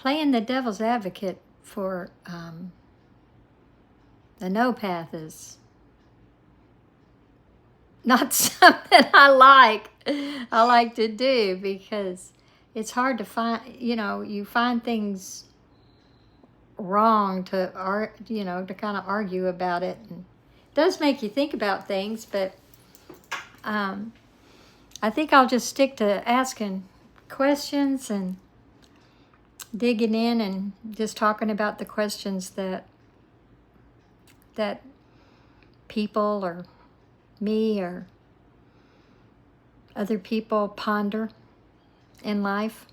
playing the devil's advocate for the no path is not something I like to do, because it's hard to find, you find things wrong to kind of argue about it. And it does make you think about things, but I think I'll just stick to asking questions and digging in and just talking about the questions that people or me or other people ponder in life,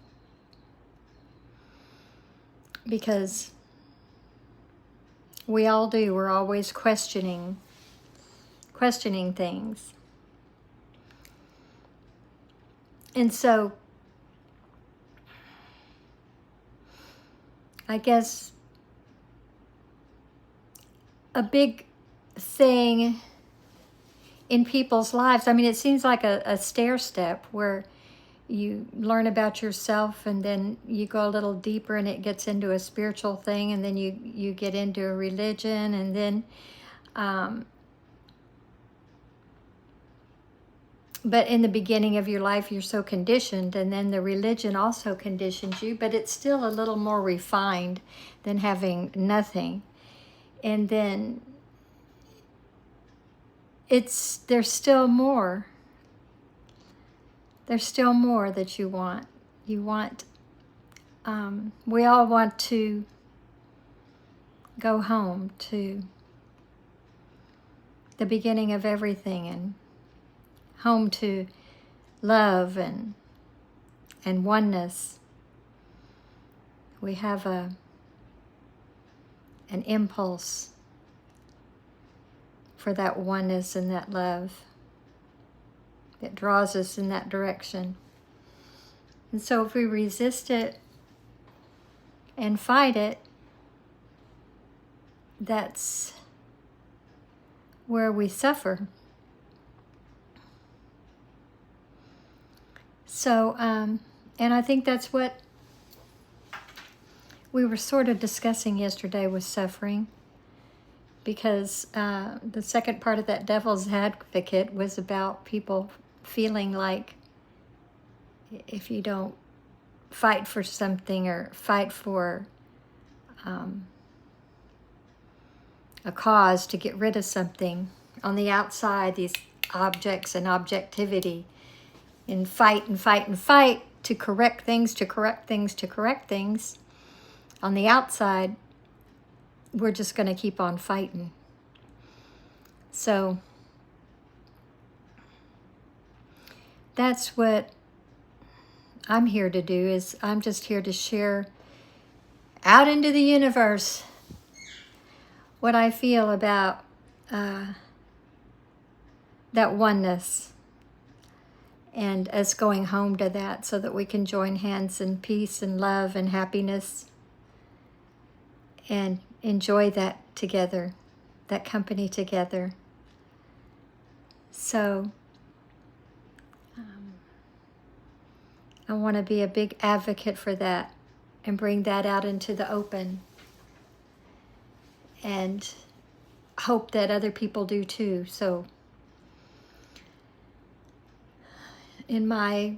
because we all do. We're always questioning things. And so I guess a big thing in people's lives, I mean, it seems like a stair step where you learn about yourself, and then you go a little deeper and it gets into a spiritual thing, and then you get into a religion, and then but in the beginning of your life you're so conditioned, and then the religion also conditions you, but it's still a little more refined than having nothing. And then there's still more that you want. We all want to go home to the beginning of everything, and home to love and oneness. We have an impulse for that oneness and that love that draws us in that direction. And so if we resist it and fight it, that's where we suffer. So, and I think that's what we were sort of discussing yesterday, was suffering, because the second part of that devil's advocate was about people feeling like if you don't fight for something, or fight for a cause to get rid of something on the outside, these objects and objectivity, and fight to correct things, on the outside, we're just going to keep on fighting. So that's what I'm here to do, is I'm just here to share out into the universe what I feel about that oneness, and us going home to that, so that we can join hands in peace and love and happiness, and enjoy that together, that company together. So I want to be a big advocate for that, and bring that out into the open, and hope that other people do too. So in my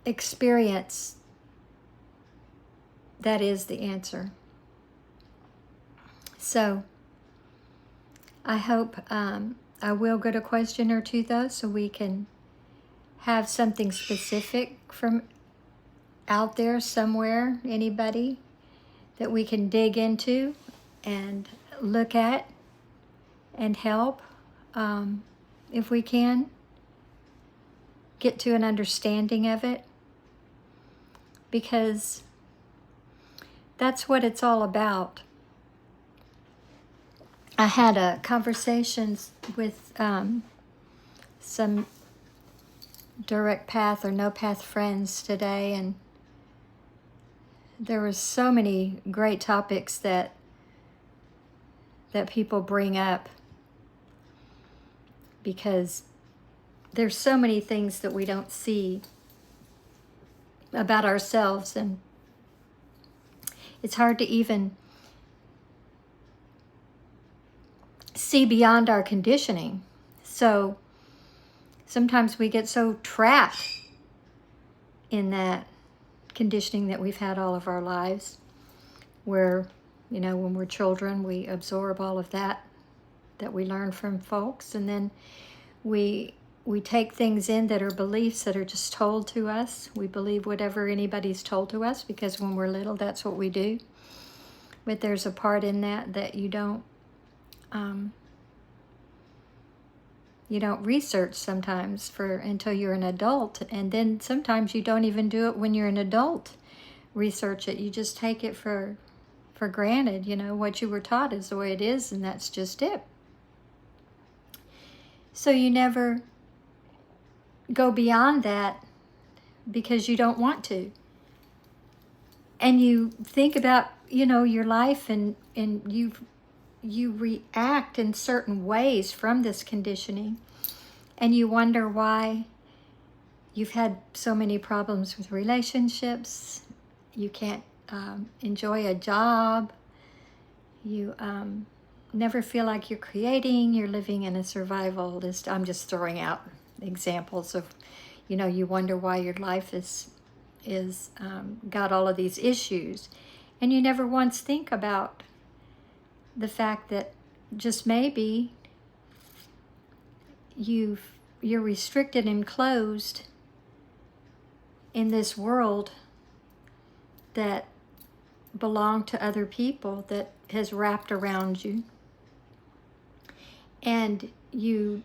experience, that is the answer. So I hope I will get a question or two, though, so we can have something specific from out there somewhere, anybody that we can dig into and look at and help, if we can get to an understanding of it, because that's what it's all about. I had conversations with some direct path or no path friends today, and there were so many great topics that people bring up, because there's so many things that we don't see about ourselves, and It's hard to even see beyond our conditioning. So sometimes we get so trapped in that conditioning that we've had all of our lives, where, you know, when we're children, we absorb all of that we learn from folks, and then we take things in that are beliefs that are just told to us. We believe whatever anybody's told to us because when we're little, that's what we do. But there's a part in that you don't research sometimes until you're an adult, and then sometimes you don't even do it when you're an adult. Research it. You just take it for granted. You know, what you were taught is the way it is, and that's just it. So you never go beyond that because you don't want to. And you think about, you know, your life, and you react in certain ways from this conditioning, and you wonder why you've had so many problems with relationships. You can't enjoy a job. You never feel like you're creating. You're living in a survival list. I'm just throwing out examples of, you know, you wonder why your life is got all of these issues, and you never once think about the fact that just maybe you're restricted and closed in this world that belong to other people, that has wrapped around you, and you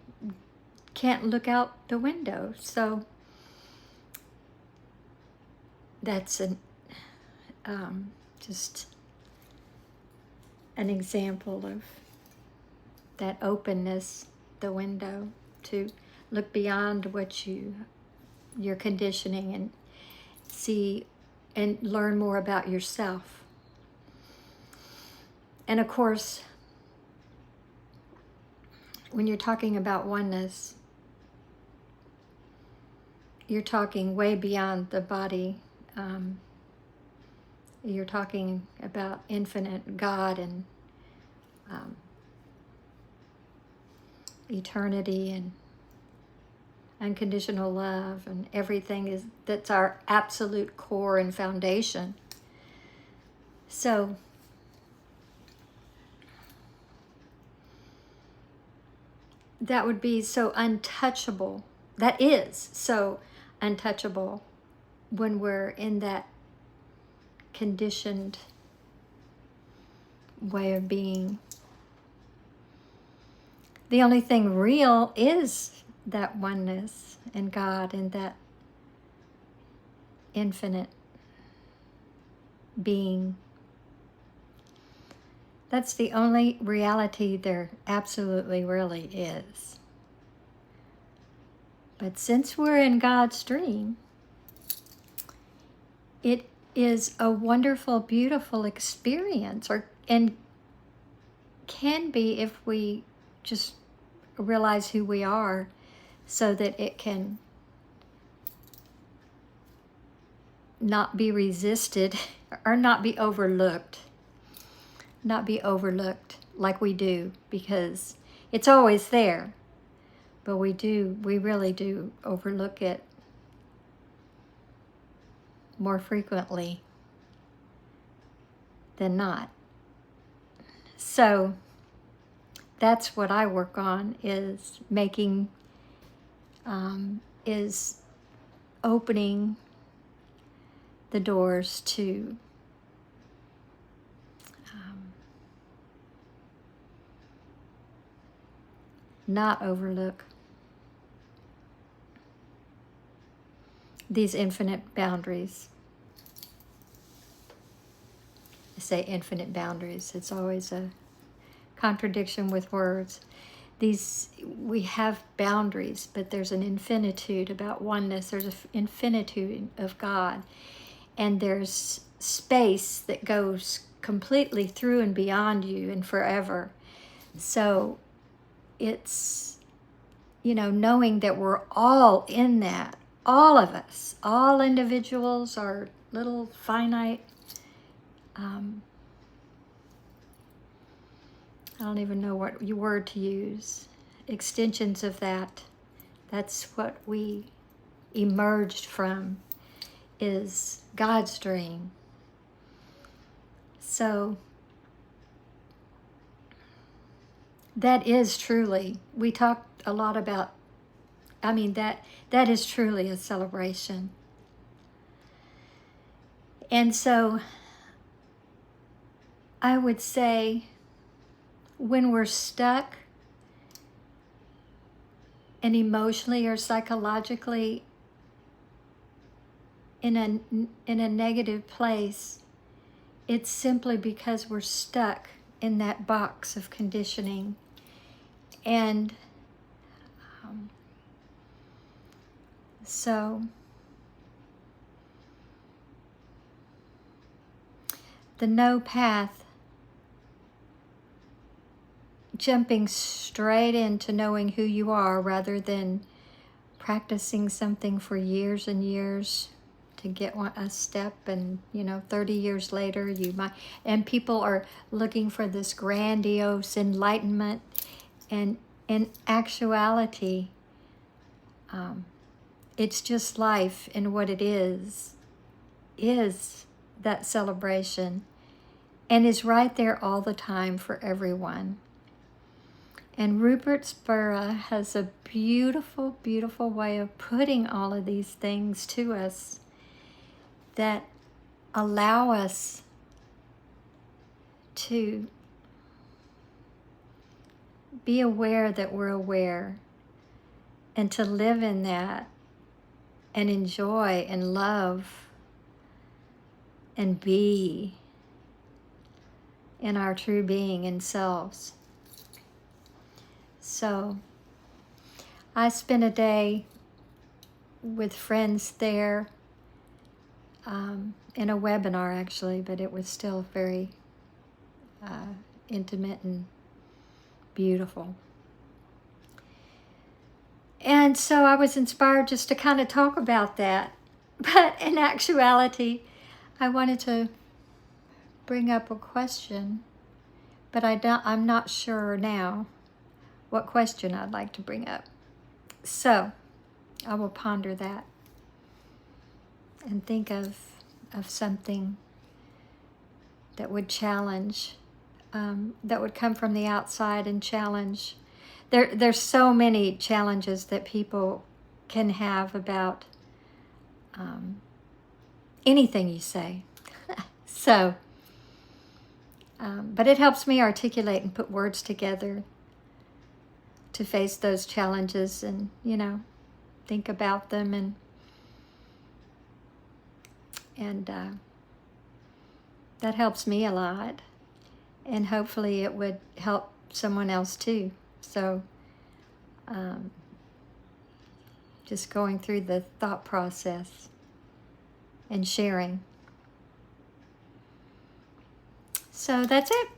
can't look out the window. So that's just an example of that openness, the window to look beyond what your conditioning, and see and learn more about yourself. And of course, when you're talking about oneness, you're talking way beyond the body. You're talking about infinite God and eternity and unconditional love, and everything that's our absolute core and foundation. So that would be so untouchable. That is so untouchable when we're in that conditioned way of being. The only thing real is that oneness and God and that infinite being. That's the only reality there absolutely really is. But since we're in God's stream, it is a wonderful, beautiful experience, and can be if we just realize who we are, so that it can not be resisted or not be overlooked. Not be overlooked like we do, because it's always there, but we really do overlook it more frequently than not. So that's what I work on, is is opening the doors to not overlook these infinite boundaries. I say infinite boundaries. It's always a contradiction with words. We have boundaries, but there's an infinitude about oneness. There's an infinitude of God, and there's space that goes completely through and beyond you and forever. So it's, knowing that we're all in that, all of us, all individuals are little finite I don't even know what word to use. Extensions of that. That's what we emerged from, is God's dream. So that is truly, we talked a lot about, that is truly a celebration. And so I would say, when we're stuck and emotionally or psychologically in a negative place, it's simply because we're stuck in that box of conditioning. And so the no path, jumping straight into knowing who you are rather than practicing something for years and years to get a step, and 30 years later you might, and people are looking for this grandiose enlightenment, and in actuality it's just life, and what it is that celebration, and is right there all the time for everyone. And Rupert Spira has a beautiful, beautiful way of putting all of these things to us that allow us to be aware that we're aware, and to live in that and enjoy and love and be in our true being and selves. So I spent a day with friends there, in a webinar actually, but it was still very intimate and beautiful. And so I was inspired just to kind of talk about that. But in actuality, I wanted to bring up a question, but I'm not sure now what question I'd like to bring up. So I will ponder that and think of something that would challenge, that would come from the outside and challenge. There's so many challenges that people can have about anything you say. So, but it helps me articulate and put words together to face those challenges, and think about them, and that helps me a lot, and hopefully it would help someone else too. So just going through the thought process and sharing. So that's it.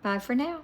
Bye for now.